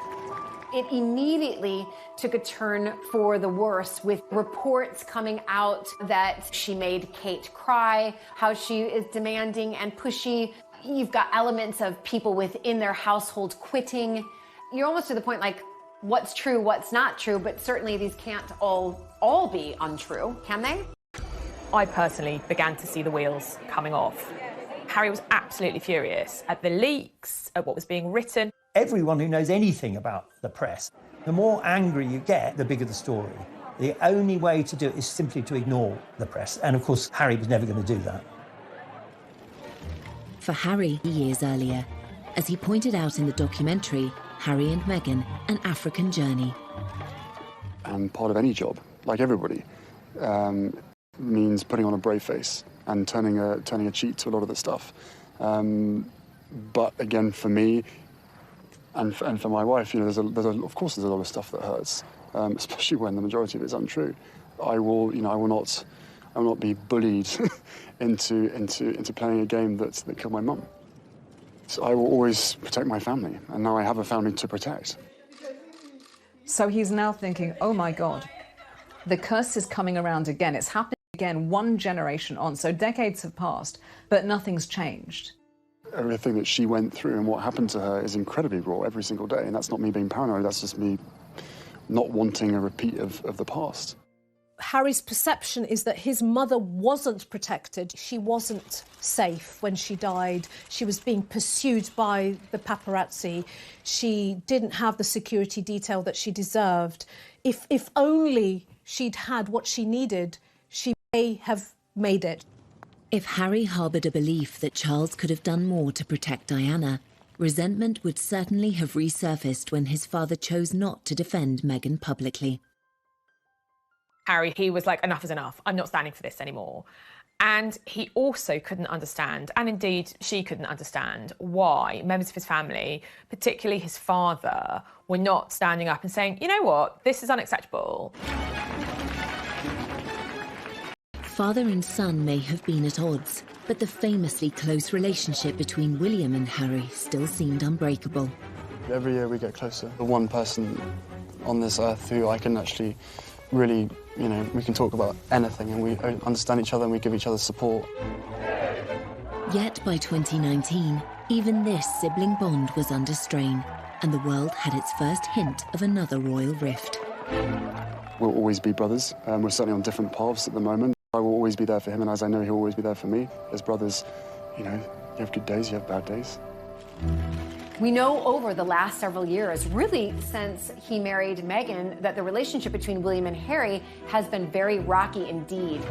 It immediately took a turn for the worse, with reports coming out that she made Kate cry, how she is demanding and pushy. You've got elements of people within their household quitting. You're almost to the point, like, what's true, what's not true, but certainly these can't all be untrue, can they? I personally began to see the wheels coming off. Harry was absolutely furious at the leaks, at what was being written. Everyone who knows anything about the press, the more angry you get, the bigger the story. The only way to do it is simply to ignore the press. And of course, Harry was never going to do that. For Harry, years earlier, as he pointed out in the documentary, Harry and Meghan, An African Journey. And part of any job, like everybody, means putting on a brave face and turning a cheek to a lot of the stuff. But again, for me and for my wife, you know, of course there's a lot of stuff that hurts, especially when the majority of it is untrue. I will not be bullied into playing a game that killed my mum. So I will always protect my family, and now I have a family to protect. So he's now thinking, oh my God, the curse is coming around again. It's happening again, one generation on. So decades have passed, but nothing's changed. Everything that she went through and what happened to her is incredibly raw every single day. And that's not me being paranoid, that's just me not wanting a repeat of the past. Harry's perception is that his mother wasn't protected. She wasn't safe when she died. She was being pursued by the paparazzi. She didn't have the security detail that she deserved. If only she'd had what she needed, she may have made it. If Harry harboured a belief that Charles could have done more to protect Diana, resentment would certainly have resurfaced when his father chose not to defend Meghan publicly. Harry, he was like, enough is enough. I'm not standing for this anymore. And he also couldn't understand, and indeed she couldn't understand, why members of his family, particularly his father, were not standing up and saying, you know what, this is unacceptable. Father and son may have been at odds, but the famously close relationship between William and Harry still seemed unbreakable. Every year we get closer. The one person on this earth who I can actually really, you know, we can talk about anything and we understand each other and we give each other support. Yet by 2019, even this sibling bond was under strain, and the world had its first hint of another royal rift. We'll always be brothers. We're certainly on different paths at the moment. I will always be there for him, and as I know he'll always be there for me. As brothers, you know, you have good days, you have bad days. We know over the last several years, really since he married Meghan, that the relationship between William and Harry has been very rocky indeed.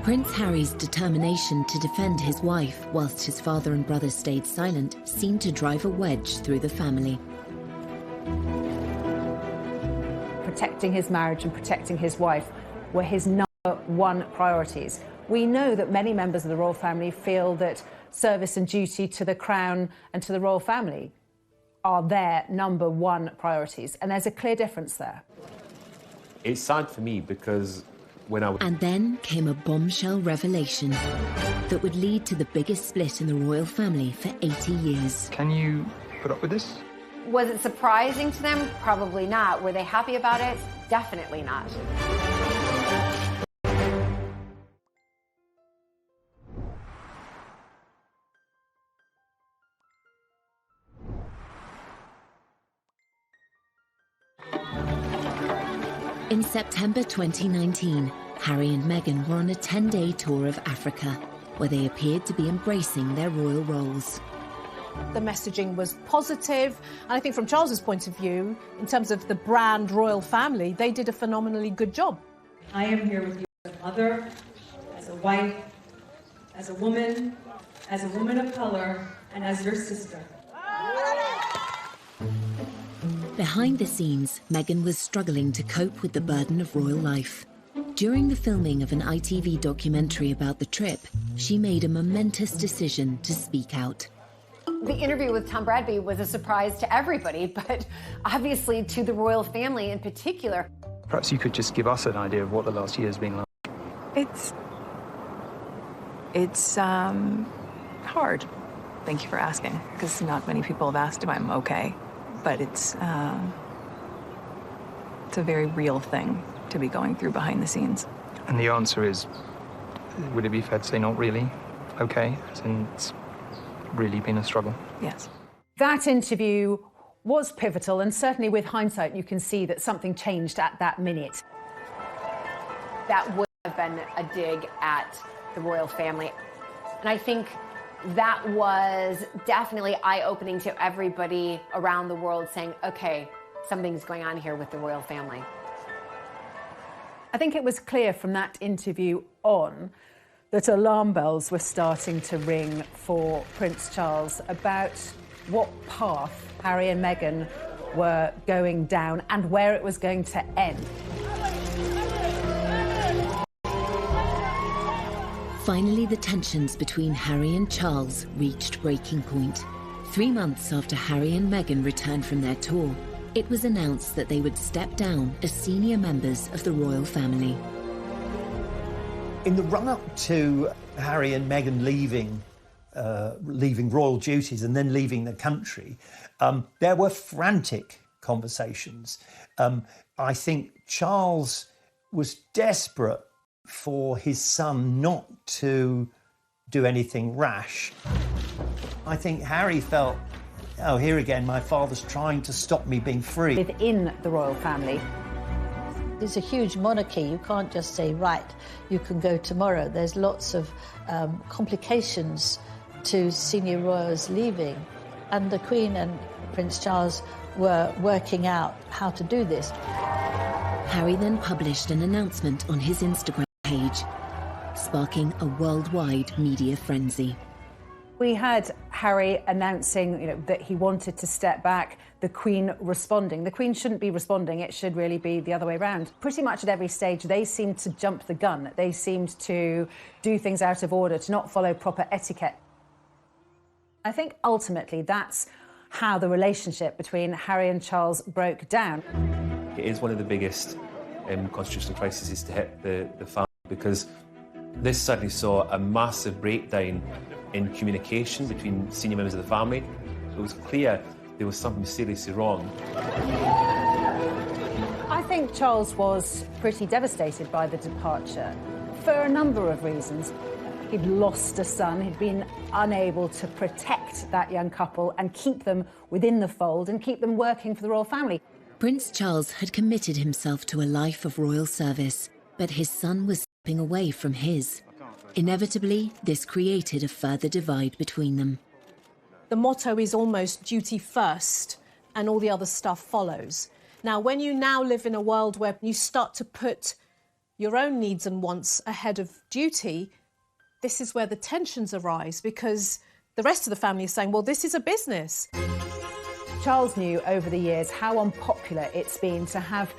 Prince Harry's determination to defend his wife whilst his father and brother stayed silent seemed to drive a wedge through the family. Protecting his marriage and protecting his wife were his number one priorities. We know that many members of the royal family feel that service and duty to the crown and to the royal family are their number one priorities, and there's a clear difference there. It's sad for me because when I was... And then came a bombshell revelation that would lead to the biggest split in the royal family for 80 years. Can you put up with this? Was it surprising to them? Probably not. Were they happy about it? Definitely not. In September 2019, Harry and Meghan were on a 10-day tour of Africa, where they appeared to be embracing their royal roles. The messaging was positive, and I think from Charles's point of view, in terms of the brand royal family, they did a phenomenally good job. I am here with you. As a mother, as a wife, as a woman of color, and as your sister. Behind the scenes, Meghan was struggling to cope with the burden of royal life. During the filming of an ITV documentary about the trip, she made a momentous decision to speak out. The interview with Tom Bradby was a surprise to everybody, but obviously to the royal family in particular. Perhaps you could just give us an idea of what the last year has been like. It's hard. Thank you for asking, because not many people have asked if I'm okay. But it's a very real thing to be going through behind the scenes. And the answer is, would it be fair to say not really okay? As in, it's really been a struggle? Yes. That interview was pivotal, and certainly with hindsight, you can see that something changed at that minute. That would have been a dig at the royal family. And I think that was definitely eye-opening to everybody around the world, saying, okay, something's going on here with the royal family. I think it was clear from that interview on that alarm bells were starting to ring for Prince Charles about what path Harry and Meghan were going down and where it was going to end. Finally, the tensions between Harry and Charles reached breaking point. 3 months after Harry and Meghan returned from their tour, it was announced that they would step down as senior members of the royal family. In the run-up to Harry and Meghan leaving royal duties and then leaving the country, there were frantic conversations. I think Charles was desperate for his son not to do anything rash. I think Harry felt, oh, here again, my father's trying to stop me being free. Within the royal family. It's a huge monarchy. You can't just say, right, you can go tomorrow. There's lots of complications to senior royals leaving. And the Queen and Prince Charles were working out how to do this. Harry then published an announcement on his Instagram page, sparking a worldwide media frenzy. We had Harry announcing, that he wanted to step back, the Queen responding. The Queen shouldn't be responding, it should really be the other way around. Pretty much at every stage, they seemed to jump the gun. They seemed to do things out of order, to not follow proper etiquette. I think ultimately that's how the relationship between Harry and Charles broke down. It is one of the biggest constitutional crises to hit the family, because this suddenly saw a massive breakdown in communication between senior members of the family. It was clear there was something seriously wrong. I think Charles was pretty devastated by the departure for a number of reasons. He'd lost a son, he'd been unable to protect that young couple and keep them within the fold and keep them working for the royal family. Prince Charles had committed himself to a life of royal service, but his son was stepping away from his. Inevitably, this created a further divide between them. The motto is almost duty first and all the other stuff follows. Now, when you now live in a world where you start to put your own needs and wants ahead of duty, this is where the tensions arise, because the rest of the family is saying, well, this is a business. Charles knew over the years how unpopular it's been to have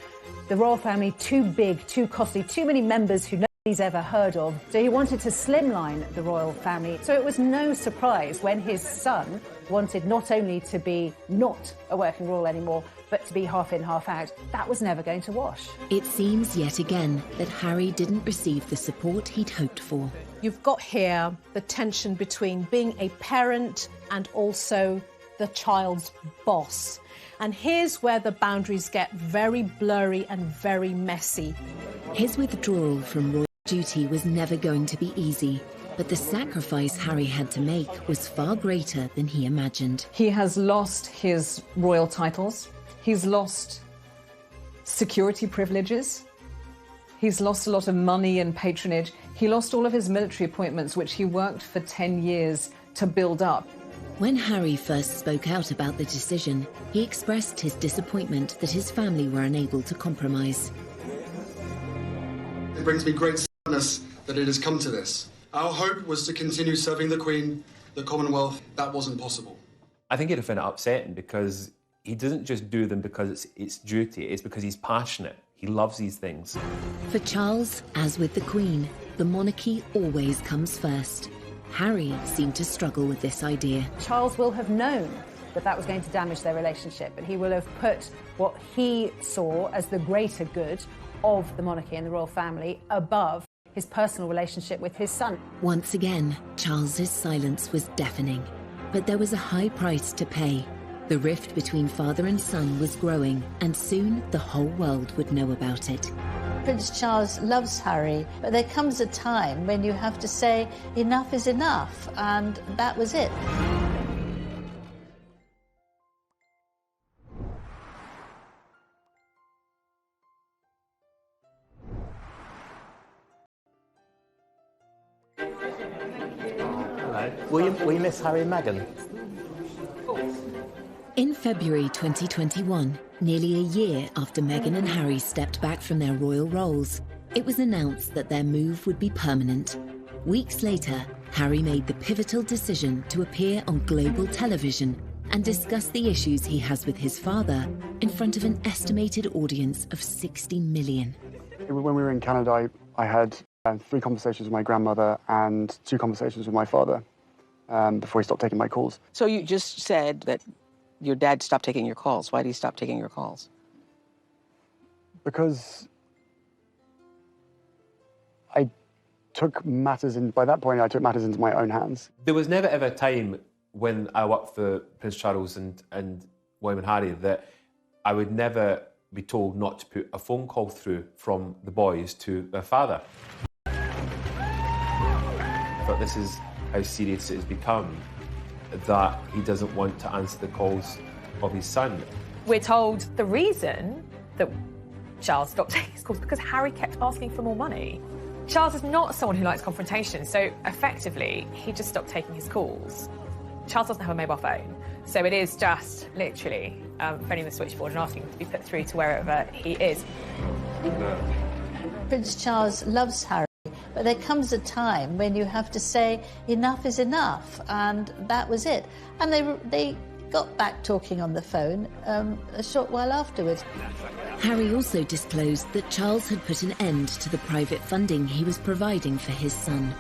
the royal family too big, too costly, too many members who nobody's ever heard of. So he wanted to slimline the royal family. So it was no surprise when his son wanted not only to be not a working royal anymore, but to be half in, half out. That was never going to wash. It seems yet again that Harry didn't receive the support he'd hoped for. You've got here the tension between being a parent and also the child's boss. And here's where the boundaries get very blurry and very messy. His withdrawal from royal duty was never going to be easy, but the sacrifice Harry had to make was far greater than he imagined. He has lost his royal titles. He's lost security privileges. He's lost a lot of money and patronage. He lost all of his military appointments, which he worked for 10 years to build up. When Harry first spoke out about the decision, he expressed his disappointment that his family were unable to compromise. It brings me great that it has come to this. Our hope was to continue serving the Queen, the Commonwealth. That wasn't possible. I think he'd find it upsetting because he doesn't just do them because it's duty, it's because he's passionate. He loves these things. For Charles, as with the Queen, the monarchy always comes first. Harry seemed to struggle with this idea. Charles will have known that that was going to damage their relationship, but he will have put what he saw as the greater good of the monarchy and the royal family above his personal relationship with his son. Once again, Charles's silence was deafening, but there was a high price to pay. The rift between father and son was growing, and soon the whole world would know about it. Prince Charles loves Harry, but there comes a time when you have to say enough is enough, and that was it. Will you miss Harry and Meghan? In February 2021, nearly a year after Meghan and Harry stepped back from their royal roles, it was announced that their move would be permanent. Weeks later, Harry made the pivotal decision to appear on global television and discuss the issues he has with his father in front of an estimated audience of 60 million. When we were in Canada, I had 3 conversations with my grandmother and 2 conversations with my father before he stopped taking my calls. So you just said that your dad stopped taking your calls. Why did he stop taking your calls? Because I took matters in, by that point, I took matters into my own hands. There was never ever a time when I worked for Prince Charles and William and Harry that I would never be told not to put a phone call through from the boys to their father. But this is how serious it has become, that he doesn't want to answer the calls of his son. We're told the reason that Charles stopped taking his calls because Harry kept asking for more money. Charles is not someone who likes confrontation, so effectively, he just stopped taking his calls. Charles doesn't have a mobile phone, so it is just literally phoning the switchboard and asking to be put through to wherever he is. Prince Charles loves Harry, but there comes a time when you have to say enough is enough, and that was it. And they got back talking on the phone a short while afterwards. Harry also disclosed that Charles had put an end to the private funding he was providing for his son.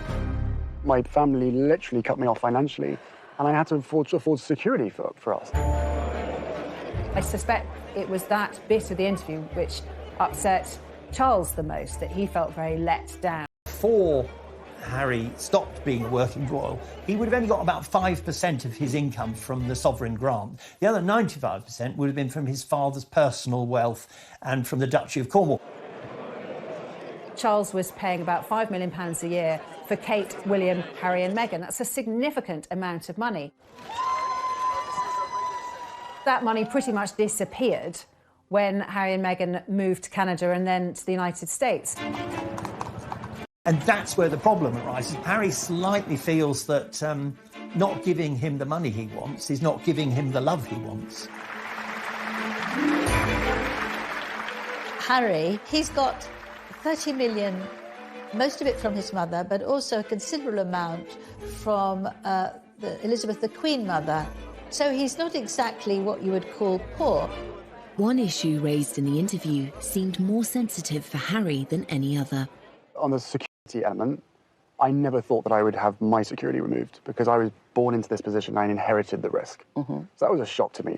My family literally cut me off financially, and I had to afford security for us. I suspect it was that bit of the interview which upset Charles the most, that he felt very let down. Before Harry stopped being a working royal, he would have only got about 5% of his income from the sovereign grant. The other 95% would have been from his father's personal wealth and from the Duchy of Cornwall. Charles was paying about £5 million a year for Kate, William, Harry and Meghan. That's a significant amount of money. That money pretty much disappeared when Harry and Meghan moved to Canada and then to the United States. And that's where the problem arises. Harry slightly feels that not giving him the money he wants is not giving him the love he wants. Harry, he's got 30 million, most of it from his mother, but also a considerable amount from Elizabeth, the Queen Mother. So he's not exactly what you would call poor. One issue raised in the interview seemed more sensitive for Harry than any other. On the security element, I never thought that I would have my security removed because I was born into this position and I inherited the risk. So that was a shock to me.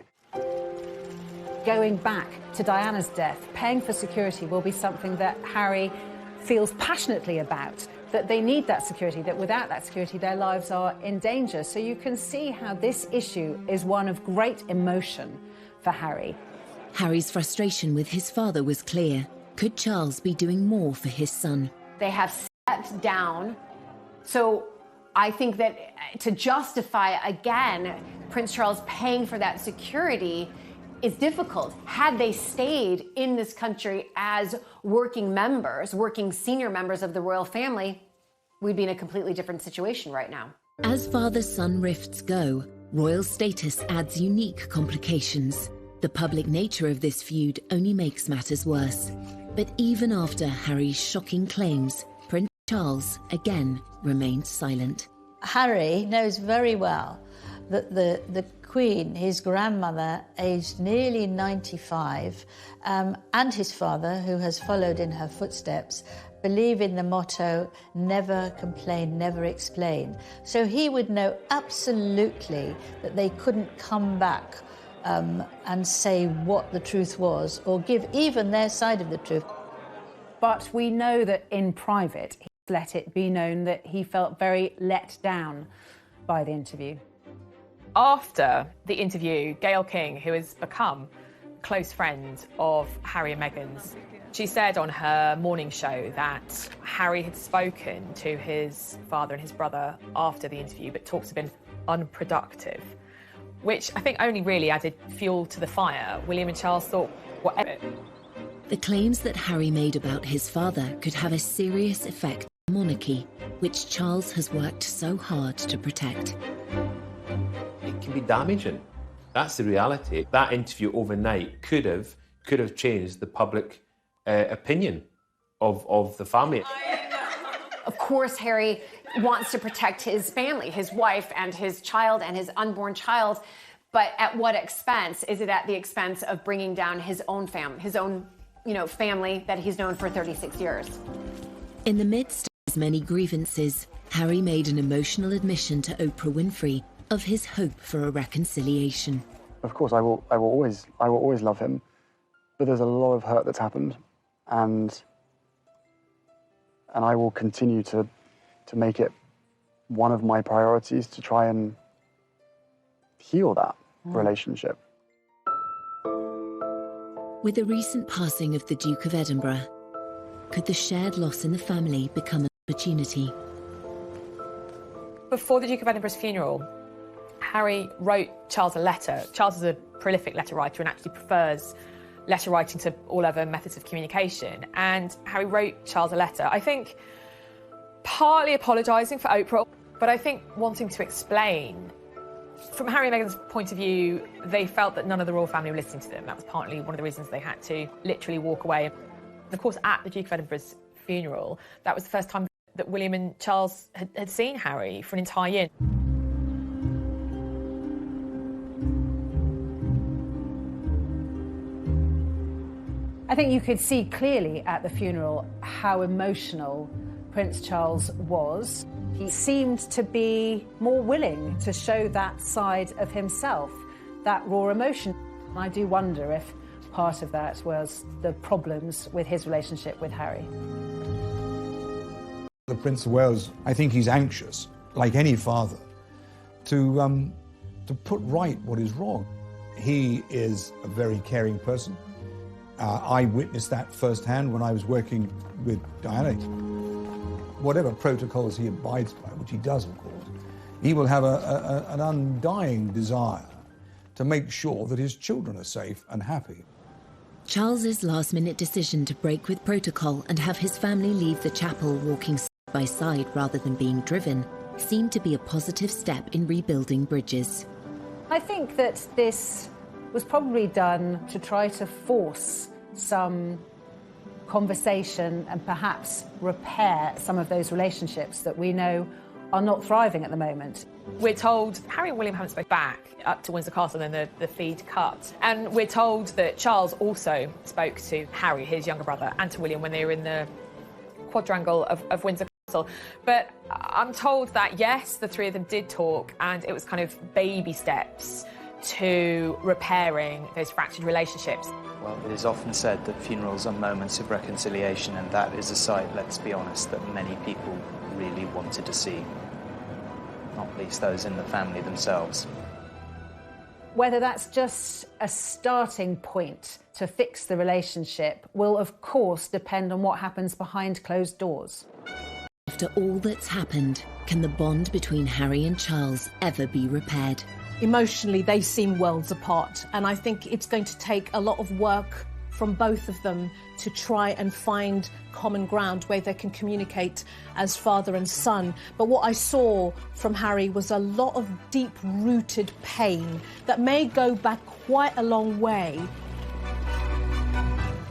Going back to Diana's death, paying for security will be something that Harry feels passionately about, that they need that security, that without that security their lives are in danger. So you can see how this issue is one of great emotion for Harry. Harry's frustration with his father was clear. Could Charles be doing more for his son? They have stepped down. So I think that to justify, again, Prince Charles paying for that security is difficult. Had they stayed in this country as working members, working senior members of the royal family, we'd be in a completely different situation right now. As father-son rifts go, royal status adds unique complications. The public nature of this feud only makes matters worse. But even after Harry's shocking claims, Charles, again, remained silent. Harry knows very well that the Queen, his grandmother, aged nearly 95, and his father, who has followed in her footsteps, believe in the motto, never complain, never explain. So he would know absolutely that they couldn't come back and say what the truth was, or give even their side of the truth. But we know that in private, he let it be known that he felt very let down by the interview. After the interview, Gayle King, who has become a close friend of Harry and Meghan's, she said on her morning show that Harry had spoken to his father and his brother after the interview, but talks have been unproductive, which I think only really added fuel to the fire. William and Charles thought, whatever. The claims that Harry made about his father could have a serious effect on the monarchy, which Charles has worked so hard to protect. It can be damaging. That's the reality. That interview overnight could have changed the public opinion of the family. Of course, Harry wants to protect his family, his wife and his child and his unborn child, but at what expense? Is it at the expense of bringing down his own family, family that he's known for 36 years? In the midst of his many grievances, Harry made an emotional admission to Oprah Winfrey of his hope for a reconciliation. Of course, I will always love him, but there's a lot of hurt that's happened, and I will continue to make it one of my priorities to try and heal that relationship. With the recent passing of the Duke of Edinburgh, could the shared loss in the family become an opportunity? Before the Duke of Edinburgh's funeral, Harry wrote Charles a letter. Charles is a prolific letter writer and actually prefers letter writing to all other methods of communication. And Harry wrote Charles a letter, I think partly apologising for Oprah, but I think wanting to explain. From Harry and Meghan's point of view, they felt that none of the royal family were listening to them. That was partly one of the reasons they had to literally walk away. And of course, at the Duke of Edinburgh's funeral, that was the first time that William and Charles had seen Harry for an entire year. I think you could see clearly at the funeral how emotional Prince Charles was. He seemed to be more willing to show that side of himself, that raw emotion. And I do wonder if part of that was the problems with his relationship with Harry. The Prince of Wales, I think he's anxious, like any father, to put right what is wrong. He is a very caring person. I witnessed that firsthand when I was working with Diana. Whatever protocols he abides by, which he does, of course, he will have an undying desire to make sure that his children are safe and happy. Charles's last-minute decision to break with protocol and have his family leave the chapel walking side by side rather than being driven seemed to be a positive step in rebuilding bridges. I think that this was probably done to try to force some conversation and perhaps repair some of those relationships that we know are not thriving at the moment. We're told Harry and William haven't spoken back up to Windsor Castle, and then the feed cut. And we're told that Charles also spoke to Harry, his younger brother, and to William when they were in the quadrangle of Windsor Castle. But I'm told that, yes, the three of them did talk, and it was kind of baby steps to repairing those fractured relationships. Well, it is often said that funerals are moments of reconciliation, and that is a sight, let's be honest, that many people really wanted to see, not least those in the family themselves. Whether that's just a starting point to fix the relationship will, of course, depend on what happens behind closed doors. After all that's happened, can the bond between Harry and Charles ever be repaired? Emotionally, they seem worlds apart, and I think it's going to take a lot of work from both of them to try and find common ground where they can communicate as father and son. But what I saw from Harry was a lot of deep-rooted pain that may go back quite a long way.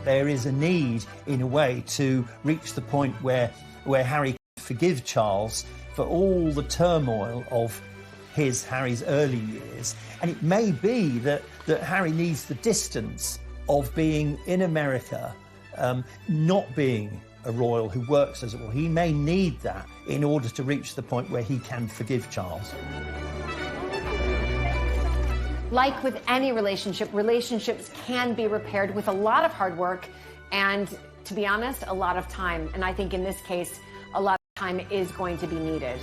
There is a need, in a way, to reach the point where Harry forgive Charles for all the turmoil of Harry's early years. And it may be that Harry needs the distance of being in America, not being a royal who works as a royal. He may need that in order to reach the point where he can forgive Charles. Like with any relationship, relationships can be repaired with a lot of hard work and, to be honest, a lot of time. And I think in this case, a lot of time is going to be needed.